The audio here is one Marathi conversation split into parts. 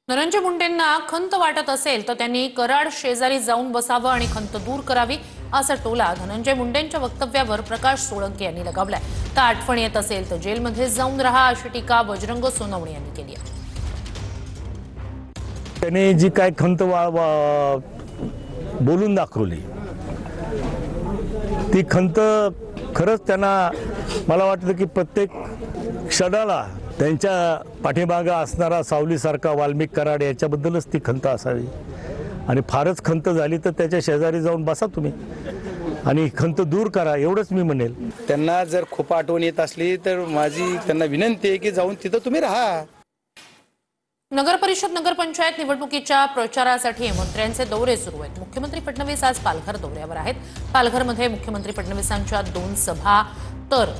धनंजय मुंडेंना खंत वाटत असेल तर त्यांनी कराड शेजारी जाऊन बसावं आणि खंत दूर करावी असा टोला धनंजय मुंडेंच्या वक्तव्यावर प्रकाश सोळंके यांनी लगावलाय। तर आठवण येत असेल तर जेलमध्ये जाऊन राहा अशी टीका बजरंग सोनवणे यांनी केली आहे। त्यांनी जी काय खंत बोलून दाखवली ती खंत खरंच त्यांना मला वाटतं की प्रत्येक क्षणाला त्यांच्या पाठीमागे असणारा सावलीसारखा वाल्मिक कराड याच्याबद्दलच ती खंत असावी आणि फारच खंत झाली तर त्याच्या शेजारी जाऊन बसा तुम्ही आणि खंत दूर करा एवढंच मी म्हणेल। त्यांना जर खूप आठवण येत असली तर माझी त्यांना विनंती आहे की जाऊन तिथं तुम्ही राहा। नगर परिषद नगरपंचायत निवडणुकीच्या प्रचारासाठी मंत्र्यांचे दौरे सुरू आहेत। मुख्यमंत्री फडणवीस आज पालघर दौऱ्यावर आहेत। पालघरमध्ये मुख्यमंत्री फडणवीसांच्या 2 सभा तर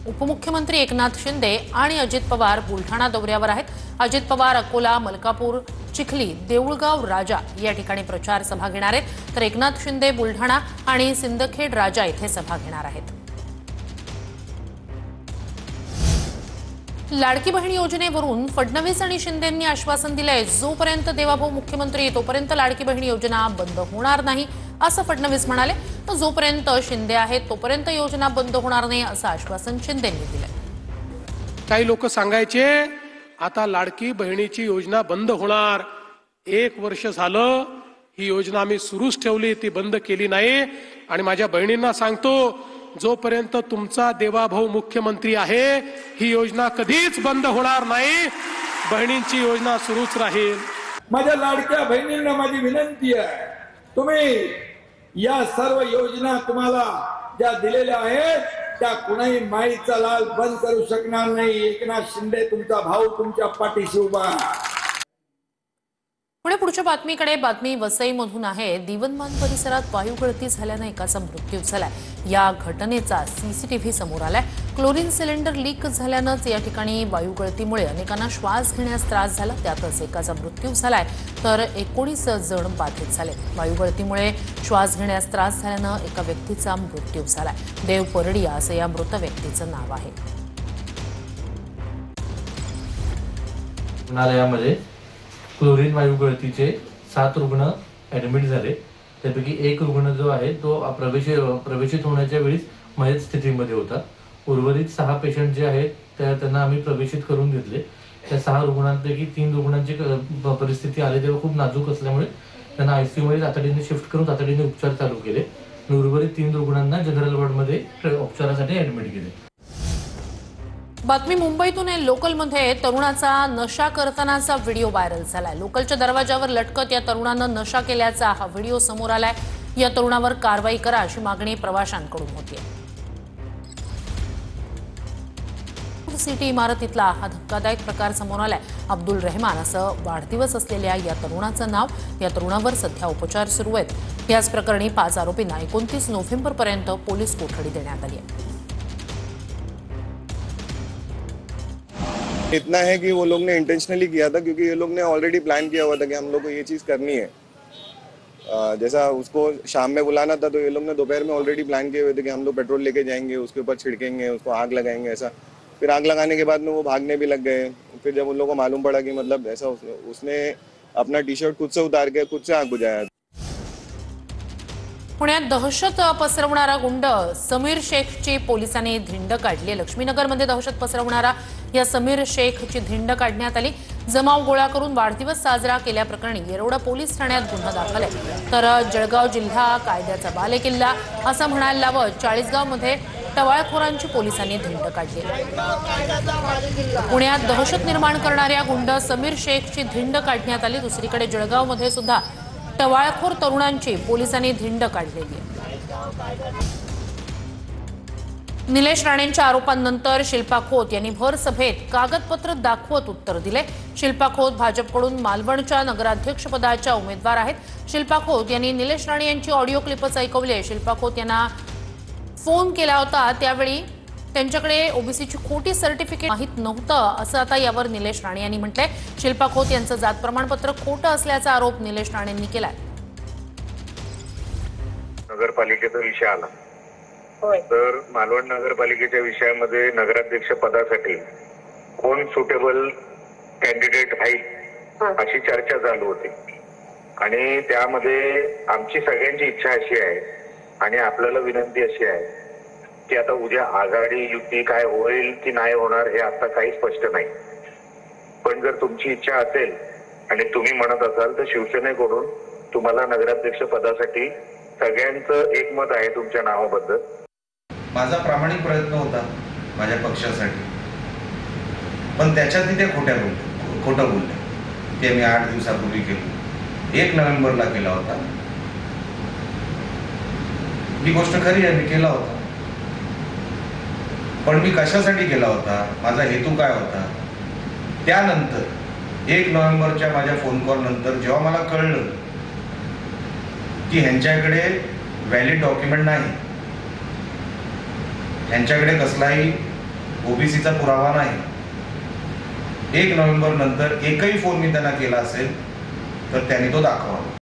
उपमुख्यमंत्री एकनाथ शिंदे आणि अजित पवार बुलढाणा दौऱ्यावर आहेत। अजित पवार अकोला, मलकापूर, चिखली, देऊळगाव राजा या ठिकाणी प्रचार सभा घेणार आहेत तर एकनाथ शिंदे बुलढाणा आणि सिंदखेड राजा येथे सभा घेणार आहेत। लाडकी बहीण योजनेवरून फडणवीस आणि शिंदेंनी आश्वासन दिलंय, जोपर्यंत देवाभाऊ मुख्यमंत्री तोपर्यंत लाडकी बहीण योजना बंद होणार नाही असं फडणवीस म्हणाले। तर जोपर्यंत शिंदे आहेत तोपर्यंत योजना बंद होणार नाही असं आश्वासन शिंदेंनी दिलंय। काही लोक सांगायचे आता लाडकी बहिणीची योजना बंद होणार, 1 वर्ष झालं ही योजना आम्ही सुरूच ठेवली, ती बंद केली नाही। आणि माझ्या बहिणींना सांगतो, जोपर्यंत तुमचा देवाभाऊ मुख्यमंत्री आहे ही योजना कधीच बंद होणार नाही, बहिणींची योजना सुरूच राहील। माझ्या लाडक्या बहिणींना माझी विनंती आहे, तुम्ही या सर्व योजना तुम्हाला ज्या दिलेल्या आहेत त्या कुणाही माईचा लाल बंद करू शकणार नाही। एकनाथ शिंदे तुमचा भाऊ तुमच्या पाठीशी उभा आहे। पुढच्या बातमीकडे बातमी वसईमधून आहे। दिवनमान परिसरात वायू गळती झाल्याने एकाचा मृत्यू झालाय। या घटनेचा सीसीटीव्ही समोर आलाय। क्लोरीन सिलेंडर लीक झाल्यानंच या ठिकाणी वायू गळतीमुळे अनेकांना श्वास घेण्यास त्रास झाला, त्यातच एकाचा मृत्यू झालाय तर 19 जण बाधित झाले। वायू गळतीमुळे श्वास घेण्यास त्रास झाल्यानं एका व्यक्तीचा मृत्यू झालाय। देव परडिया असं या मृत व्यक्तीचं नाव आहे। रुग्णालयामध्ये क्लोरीन वायू गळतीचे 7 रुग्ण ऍडमिट झाले। त्यापैकी 1 रुग्ण जो आहे तो प्रवेशित होण्याच्या वेळीच मयत स्थितीमध्ये होता। उर्वरित 6 पेशंट जे आहेत त्यांना आम्ही प्रवेशित करून घेतले। त्या 6 रुग्णांपैकी 3 रुग्णांची परिस्थिती आली तेव्हा खूप नाजूक असल्यामुळे त्यांना आयसीयू मध्ये तातडीने शिफ्ट करून तातडीने उपचार चालू केले। उर्वरित 3 रुग्णांना जनरल वॉर्डमध्ये उपचारासाठी ऍडमिट केले। बातमी मुंबईतून आहे। लोकलमध्ये तरुणाचा नशा करतानाचा व्हिडिओ व्हायरल झालाय। लोकलच्या दरवाजावर लटकत या तरुणानं नशा केल्याचा हा व्हिडिओ समोर आलाय। या तरुणावर कारवाई करा अशी मागणी प्रवाशांकडून होतीये। सिटी इमारतीतला हा धक्कादायक प्रकार समोर आलाय। अब्दुल रहमान असं वाढदिवस असलेल्या या तरुणाचं नाव। या तरुणावर सध्या उपचार सुरू आहेत। याच प्रकरणी 5 आरोपींना 29 नोव्हेंबरपर्यंत पोलीस कोठडी देण्यात आली आहे। इतना है कि वो लोग ने इंटेंशनली किया था क्योंकि ये लोग ने ऑलरेडी प्लान किया हुआ था कि हम लोग को ये चीज़ करनी है। जैसा उसको शाम में बुलाना था तो ये लोग ने दोपहर में ऑलरेडी प्लान किए हुए थे कि हम लोग पेट्रोल लेके जाएंगे, उसके ऊपर छिड़केंगे, उसको आग लगाएंगे ऐसा। फिर आग लगाने के बाद में वो भागने भी लग गए। फिर जब उन लोगों को मालूम पड़ा कि मतलब ऐसा उसने अपना टी-शर्ट खुद से उतार के खुद से आग बुझाया। पुण्यात दहशत पसरवणारा गुंड समीर शेखची पोलिसांनी धिंड काढली। लक्ष्मीनगरमध्ये दहशत पसरवणारा या समीर शेखची धिंड काढण्यात आली। जमाव गोळा करून वाढदिवस साजरा केल्याप्रकरणी येरवडा पोलीस ठाण्यात गुन्हा दाखल आहे। तर जळगाव जिल्हा कायद्याचा बालेकिल्ला असं म्हणायला लावत 40गावमध्ये टवाळखोरांची पोलिसांनी धिंड काढली। पुण्यात दहशत निर्माण करणाऱ्या गुंड समीर शेखची धिंड काढण्यात आली। दुसरीकडे जळगावमध्ये सुद्धा टवाळखोर तरुणांची पोलिसांनी धिंड काढलेली आहे। निलेश राणेंच्या आरोपांनंतर शिल्पा खोत यांनी भर सभेत कागदपत्र दाखवत उत्तर दिले। शिल्पा खोत भाजपकडून मालवणच्या नगराध्यक्षपदाच्या उमेदवार आहेत। शिल्पा खोत यांनी निलेश राणे यांची ऑडिओ क्लिपच ऐकवली आहे। शिल्पा खोत यांना फोन केला होता त्यावेळी त्यांच्याकडे ओबीसीची खोटी सर्टिफिकेट माहित नव्हतं असं आता यावर निलेश राणे यांनी म्हटलंय। शिल्पा खोत यांचं जात प्रमाणपत्र खोटं असल्याचा आरोप निलेश राणेंनी केलाय। नगरपालिकेचा विषय आला तर मालवण नगरपालिकेच्या विषयामध्ये नगराध्यक्ष पदासाठी कोण सुटेबल कॅन्डिडेट आहे अशी चर्चा चालू होती आणि त्यामध्ये आमची सगळ्यांची इच्छा अशी आहे आणि आपल्याला विनंती अशी आहे की आता उद्या आघाडी युती काय होईल की नाही होणार हे आता काही स्पष्ट नाही, पण जर तुमची इच्छा असेल आणि तुम्ही म्हणत असाल तर शिवसेनेकडून तुम्हाला नगराध्यक्ष पदासाठी सगळ्यांचं एकमत आहे तुमच्या नावाबद्दल. माझा प्रामाणिक प्रयत्न होता माझ्या पक्षासाठी, पण त्याच्यात ते खोटं बोलले ते मी 8 दिवसापूर्वी केलं. 1 नोव्हेंबरला केला होता. ही गोष्ट खरी आहे, मी केला होता. पण मी कशासाठी केला होता, माझा हेतू काय होता, त्यानंतर 1 नोव्हेंबरच्या माझ्या फोन कॉल नंतर जेव्हा मला कळलं की ह्यांच्याकडे व्हॅलिड डॉक्युमेंट नाही, ह्यांच्याकडे कसलाही ओबीसीचा पुरावा नाही, 1 नोव्हेंबर नंतर एकही फोन मी त्यांना केला असेल तर त्यांनी तो दाखवावा.